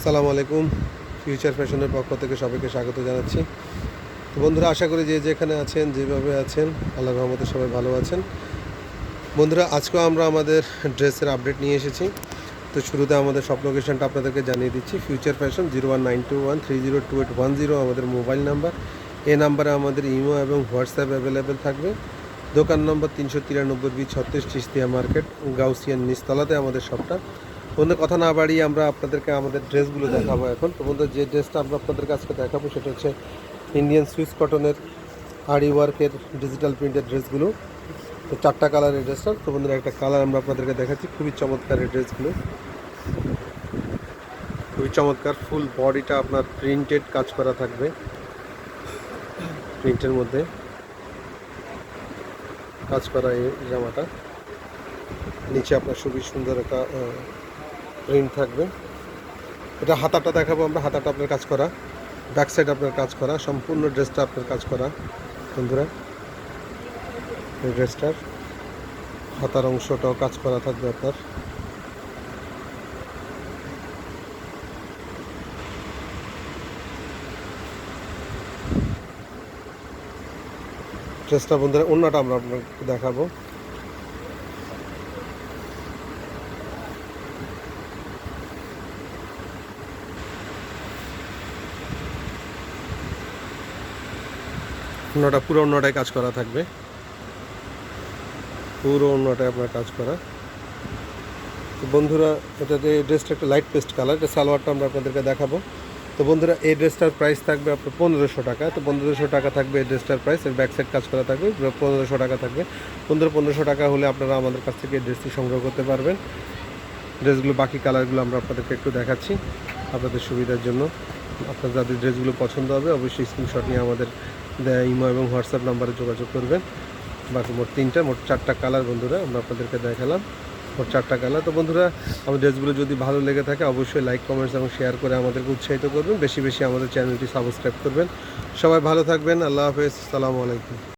আসসালামু আলাইকুম। ফিউচার ফ্যাশনের পক্ষ থেকে সবাইকে স্বাগত জানাচ্ছি। তো বন্ধুরা, আশা করি যে যেখানে আছেন, যেভাবে আছেন, আল্লাহর রহমতে সবাই ভালো আছেন। বন্ধুরা, আজকেও আমরা আমাদের ড্রেসের আপডেট নিয়ে এসেছি। তো শুরুতে আমাদের সব লোকেশনটা আপনাদেরকে জানিয়ে দিচ্ছি। ফিউচার ফ্যাশন 019213028110 আমাদের মোবাইল নাম্বার। এই নাম্বারে আমাদের ইমো এবং হোয়াটসঅ্যাপ অ্যাভেলেবেল থাকবে। দোকান নম্বর 393B36 চিস্তিয়া মার্কেট, গাউসিয়ান নিচতলাতে আমাদের শপটা। বন্ধু, কথা না বাড়িয়ে আমরা আপনাদেরকে আমাদের ড্রেসগুলো দেখাবো এখন। তো বন্ধু, যে ড্রেসটা আমরা আপনাদেরকে আজকে দেখাবো সেটা হচ্ছে ইন্ডিয়ান সুইস কটনের আরি ওয়ার্কের ডিজিটাল প্রিন্টের ড্রেসগুলো। তো 4টা কালারের ড্রেসটা। তো বন্ধুরা, একটা কালার আমরা আপনাদেরকে দেখাচ্ছি। খুবই চমৎকার এই ড্রেসগুলো, খুবই চমৎকার। ফুল বডিটা আপনার প্রিন্টেড কাজ করা থাকবে, প্রিন্টের মধ্যে কাজ করা এই জামাটা। নিচে আপনার খুবই সুন্দর একটা প্রিন্ট থাকবে। এটা হাতাটা দেখাবো আমরা। হাতাটা আপনার কাজ করা, ব্যাক সাইড আপনার কাজ করা, সম্পূর্ণ ড্রেসটা আপনার কাজ করা। বন্ধুরা, এই ড্রেসটার হাতার অংশটাও কাজ করা থাকবে আপনার। ড্রেসটা বন্ধুরা, অন্যটা আমরা আপনাকে দেখাবো। অন্যটা পুরো অন্যটায় কাজ করা থাকবে, পুরো অন্যটায় আপনার কাজ করা। তো বন্ধুরা, এটাতে ড্রেসটা একটা লাইট পেস্ট কালার। এটা সালোয়ারটা আমরা আপনাদেরকে দেখাবো। তো বন্ধুরা, এই ড্রেসটার প্রাইস থাকবে আপনার 1500 টাকা। তো 1500 টাকা থাকবে এই ড্রেসটার প্রাইস। এর ব্যাক সাইড কাজ করা থাকবে, 1500 টাকা থাকবে। বন্ধুরা, 1500 টাকা হলে আপনারা আমাদের কাছ থেকে এই ড্রেসটি সংগ্রহ করতে পারবেন। ড্রেসগুলো বাকি কালারগুলো আমরা আপনাদেরকে একটু দেখাচ্ছি আপনাদের সুবিধার জন্য। আপনার যাদের ড্রেসগুলো পছন্দ হবে অবশ্যই স্ক্রিনশট নিয়ে আমাদের ইমো এবং হোয়াটসঅ্যাপ নাম্বারে যোগাযোগ করবেন। বাকি মোট 4টা কালার বন্ধুরা আমরা আপনাদেরকে দেখালাম। মোট 4টা কালার। তো বন্ধুরা, আমার ড্রেসগুলো যদি ভালো লেগে থাকে অবশ্যই লাইক, কমেন্টস এবং শেয়ার করে আমাদেরকে উৎসাহিত করবেন। বেশি বেশি আমাদের চ্যানেলটি সাবস্ক্রাইব করবেন। সবাই ভালো থাকবেন। আল্লাহ হাফেজ। আসসালামু আলাইকুম।